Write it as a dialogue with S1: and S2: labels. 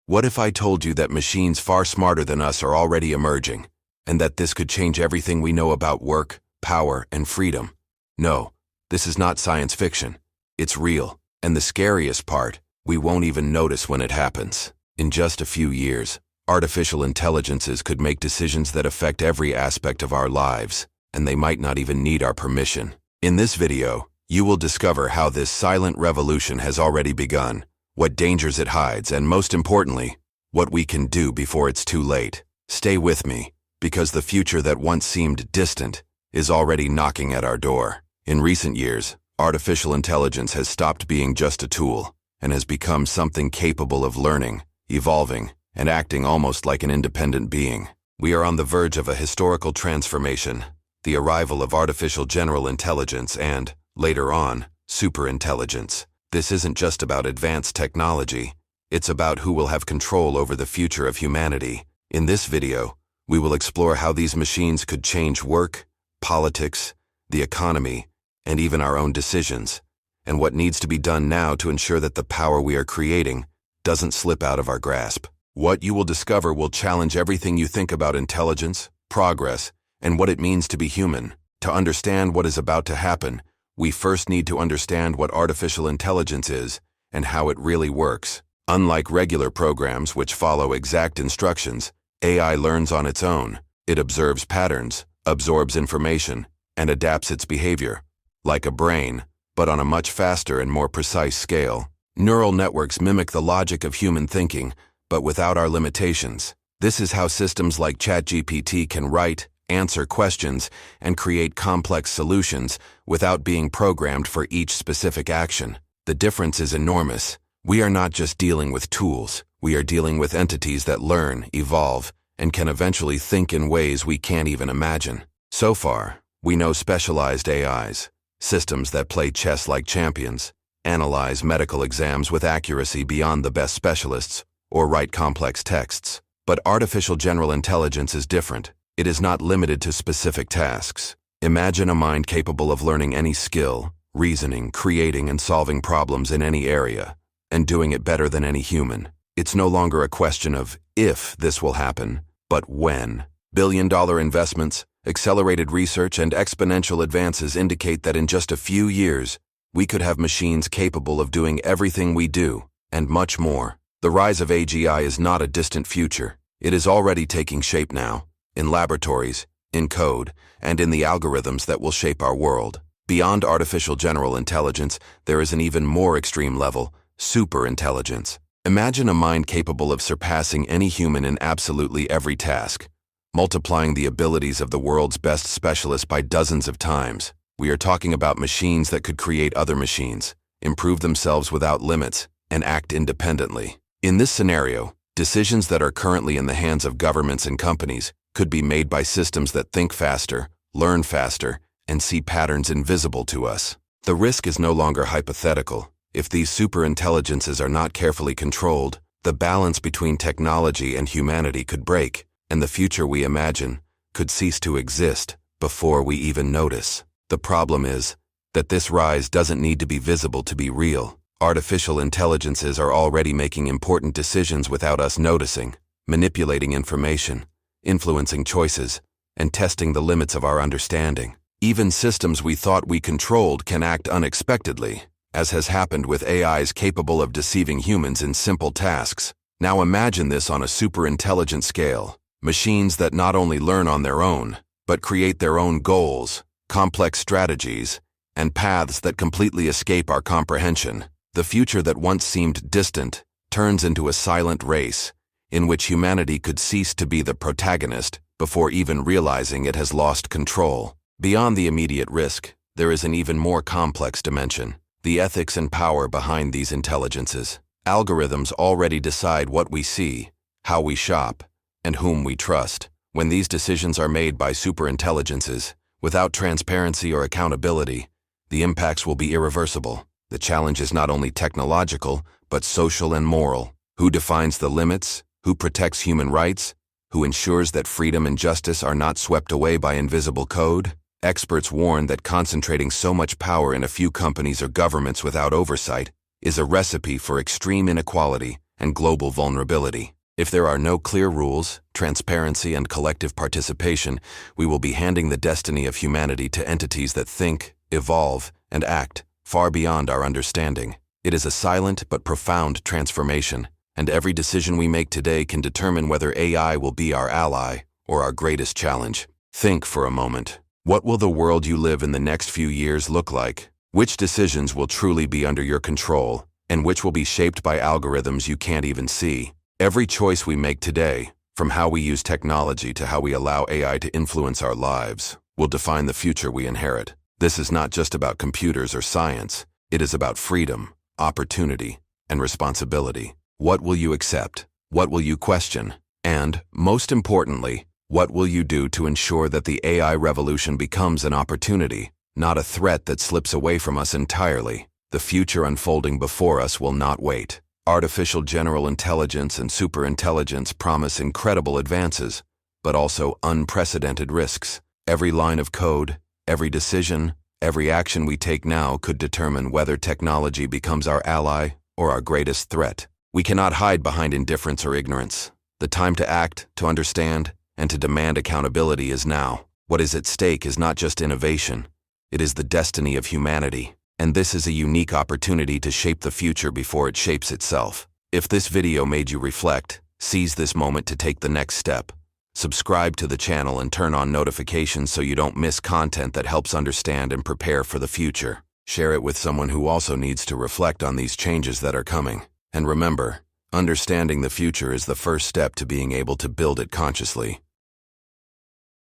S1: What if I told you that machines far smarter than us are already emerging, and that this could change everything we know about work, power, and freedom? No, this is not science fiction. It's real. And the scariest part, we won't even notice when it happens. In just a few years, artificial intelligences could make decisions that affect every aspect of our lives, and they might not even need our permission. In this video, you will discover how this silent revolution has already begun, what dangers it hides, and most importantly, what we can do before it's too late. Stay with me, because the future that once seemed distant is already knocking at our door. In recent years, artificial intelligence has stopped being just a tool and has become something capable of learning, evolving, and acting almost like an independent being. We are on the verge of a historical transformation, the arrival of artificial general intelligence and, later on, superintelligence. This isn't just about advanced technology, it's about who will have control over the future of humanity. In this video, we will explore how these machines could change work, politics, the economy, and even our own decisions, and what needs to be done now to ensure that the power we are creating doesn't slip out of our grasp. What you will discover will challenge everything you think about intelligence, progress, and what it means to be human. To understand what is about to happen, we first need to understand what artificial intelligence is and how it really works. Unlike regular programs which follow exact instructions, AI learns on its own. It observes patterns, absorbs information, and adapts its behavior. Like a brain, but on a much faster and more precise scale. Neural networks mimic the logic of human thinking, but without our limitations. This is how systems like ChatGPT can write, answer questions, and create complex solutions without being programmed for each specific action. The difference is enormous. We are not just dealing with tools, we are dealing with entities that learn, evolve, and can eventually think in ways we can't even imagine. So far, we know specialized AIs, systems that play chess like champions, analyze medical exams with accuracy beyond the best specialists, or write complex texts. But artificial general intelligence is different. It is not limited to specific tasks. Imagine a mind capable of learning any skill, reasoning, creating, and solving problems in any area, and doing it better than any human. It's no longer a question of if this will happen, but when. Billion-dollar investments, accelerated research, and exponential advances indicate that in just a few years, we could have machines capable of doing everything we do, and much more. The rise of AGI is not a distant future. It is already taking shape now, in laboratories, in code, and in the algorithms that will shape our world. Beyond artificial general intelligence, there is an even more extreme level, superintelligence. Imagine a mind capable of surpassing any human in absolutely every task, multiplying the abilities of the world's best specialists by dozens of times. We are talking about machines that could create other machines, improve themselves without limits, and act independently. In this scenario, decisions that are currently in the hands of governments and companies could be made by systems that think faster, learn faster, and see patterns invisible to us. The risk is no longer hypothetical. If these superintelligences are not carefully controlled, the balance between technology and humanity could break, and the future we imagine could cease to exist before we even notice. The problem is that this rise doesn't need to be visible to be real. Artificial intelligences are already making important decisions without us noticing, manipulating information, influencing choices, and testing the limits of our understanding. Even systems we thought we controlled can act unexpectedly, as has happened with AIs capable of deceiving humans in simple tasks. Now imagine this on a superintelligent scale. Machines that not only learn on their own, but create their own goals, complex strategies, and paths that completely escape our comprehension. The future that once seemed distant turns into a silent race, in which humanity could cease to be the protagonist before even realizing it has lost control. Beyond the immediate risk, there is an even more complex dimension: the ethics and power behind these intelligences. Algorithms already decide what we see, how we shop, and whom we trust. When these decisions are made by superintelligences, without transparency or accountability, the impacts will be irreversible. The challenge is not only technological, but social and moral. Who defines the limits? Who protects human rights? Who ensures that freedom and justice are not swept away by invisible code? Experts warn that concentrating so much power in a few companies or governments without oversight is a recipe for extreme inequality and global vulnerability. If there are no clear rules, transparency, and collective participation, we will be handing the destiny of humanity to entities that think, evolve, and act far beyond our understanding. It is a silent but profound transformation, and every decision we make today can determine whether AI will be our ally or our greatest challenge. Think for a moment. What will the world you live in the next few years look like? Which decisions will truly be under your control, and which will be shaped by algorithms you can't even see? Every choice we make today, from how we use technology to how we allow AI to influence our lives, will define the future we inherit. This is not just about computers or science. It is about freedom, opportunity, and responsibility. What will you accept? What will you question? And, most importantly, what will you do to ensure that the AI revolution becomes an opportunity, not a threat that slips away from us entirely? The future unfolding before us will not wait. Artificial general intelligence and superintelligence promise incredible advances, but also unprecedented risks. Every line of code, every decision, every action we take now could determine whether technology becomes our ally or our greatest threat. We cannot hide behind indifference or ignorance. The time to act, to understand, and to demand accountability is now. What is at stake is not just innovation. It is the destiny of humanity. And this is a unique opportunity to shape the future before it shapes itself. If this video made you reflect, seize this moment to take the next step. Subscribe to the channel and turn on notifications so you don't miss content that helps understand and prepare for the future. Share it with someone who also needs to reflect on these changes that are coming. And remember, understanding the future is the first step to being able to build it consciously.